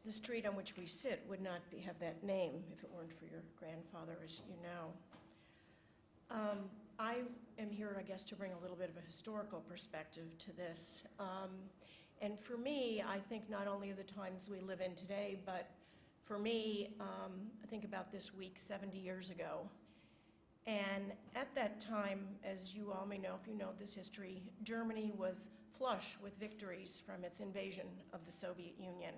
The street on which we sit would not have that name if it weren't for your grandfather, as you know. I am here, I guess, to bring a little bit of a historical perspective to this. And for me, I think not only of the times we live in today, but for me, I think about this week 70 years ago. And at that time, as you all may know if you know this history, Germany was flush with victories from its invasion of the Soviet Union.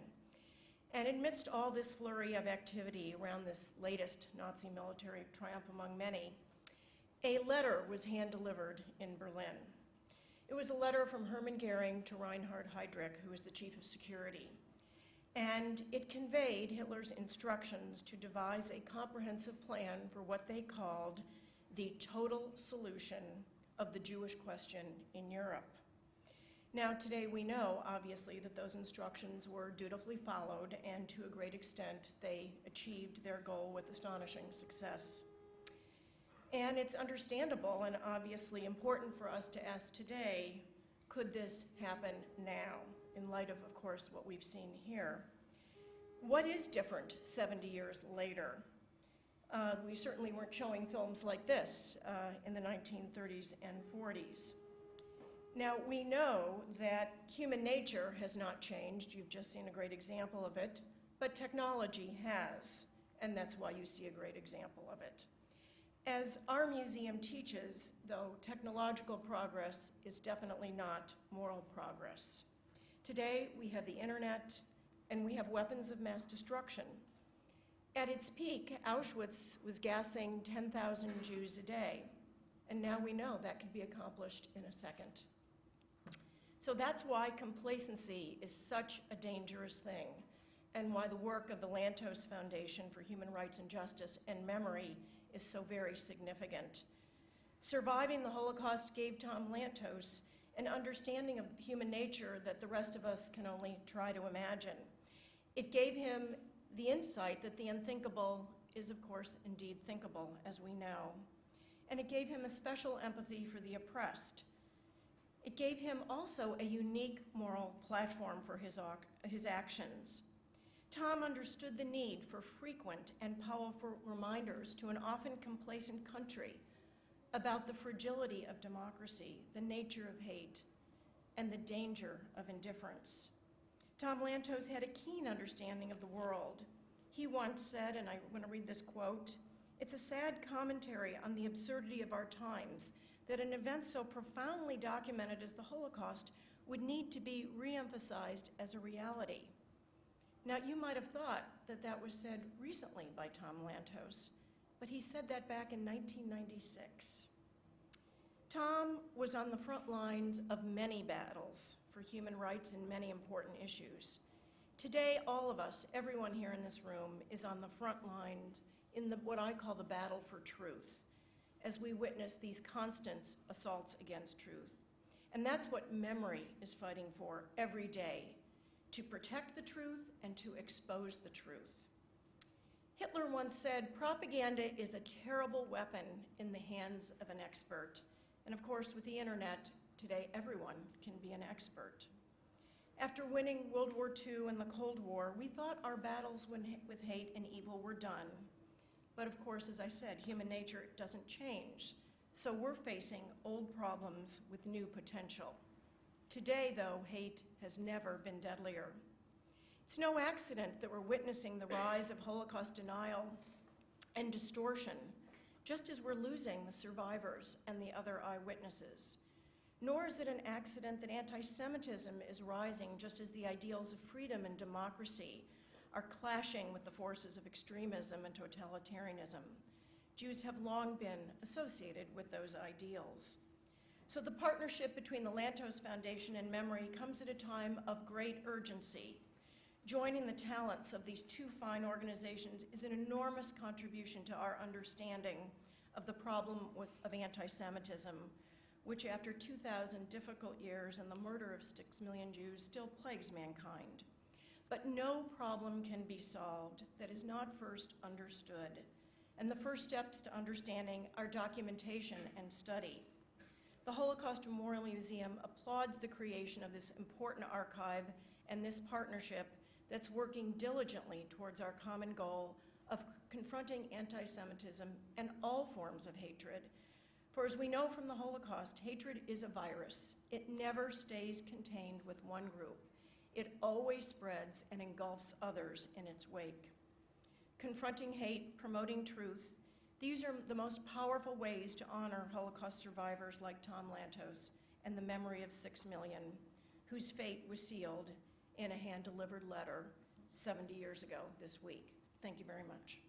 And amidst all this flurry of activity around this latest Nazi military triumph among many, a letter was hand-delivered in Berlin. It was a letter from Hermann Goering to Reinhard Heydrich, who was the chief of security. And it conveyed Hitler's instructions to devise a comprehensive plan for what they called the total solution of the Jewish question in Europe. Now, today we know, obviously, that those instructions were dutifully followed, and to a great extent, they achieved their goal with astonishing success. And it's understandable and obviously important for us to ask today, could this happen now, in light of course, what we've seen here? What is different 70 years later? We certainly weren't showing films like this in the 1930s and 40s. Now, we know that human nature has not changed. You've just seen a great example of it, but technology has, and that's why you see a great example of it. As our museum teaches, though, technological progress is definitely not moral progress. Today, we have the internet, and we have weapons of mass destruction. At its peak, Auschwitz was gassing 10,000 Jews a day, and now we know that can be accomplished in a second. So that's why complacency is such a dangerous thing, and why the work of the Lantos Foundation for Human Rights and Justice and Memory is so very significant. Surviving the Holocaust gave Tom Lantos an understanding of human nature that the rest of us can only try to imagine. It gave him the insight that the unthinkable is, of course, indeed thinkable, as we know. And it gave him a special empathy for the oppressed. It gave him also a unique moral platform for his actions. Tom understood the need for frequent and powerful reminders to an often complacent country about the fragility of democracy, the nature of hate, and the danger of indifference. Tom Lantos had a keen understanding of the world. He once said, and I'm going to read this quote, "It's a sad commentary on the absurdity of our times that an event so profoundly documented as the Holocaust would need to be re-emphasized as a reality." Now, you might have thought that that was said recently by Tom Lantos, but he said that back in 1996. Tom was on the front lines of many battles for human rights and many important issues. Today, all of us, everyone here in this room, is on the front lines in what I call the battle for truth, as we witness these constant assaults against truth. And that's what memory is fighting for every day, to protect the truth and to expose the truth. Hitler once said, "Propaganda is a terrible weapon in the hands of an expert." And of course, with the internet, today everyone can be an expert. After winning World War II and the Cold War, we thought our battles with hate and evil were done. But of course, as I said, human nature doesn't change. So we're facing old problems with new potential. Today, though, hate has never been deadlier. It's no accident that we're witnessing the rise of Holocaust denial and distortion, just as we're losing the survivors and the other eyewitnesses. Nor is it an accident that anti-Semitism is rising, just as the ideals of freedom and democracy are clashing with the forces of extremism and totalitarianism. Jews have long been associated with those ideals. So the partnership between the Lantos Foundation and Memory comes at a time of great urgency. Joining the talents of these two fine organizations is an enormous contribution to our understanding of the problem of anti-Semitism, which after 2,000 difficult years and the murder of 6 million Jews still plagues mankind. But no problem can be solved that is not first understood. And the first steps to understanding are documentation and study. The Holocaust Memorial Museum applauds the creation of this important archive and this partnership that's working diligently towards our common goal of confronting anti-Semitism and all forms of hatred. For as we know from the Holocaust, hatred is a virus. It never stays contained with one group. It always spreads and engulfs others in its wake. Confronting hate, promoting truth, these are the most powerful ways to honor Holocaust survivors like Tom Lantos and the memory of 6 million, whose fate was sealed in a hand-delivered letter 70 years ago this week. Thank you very much.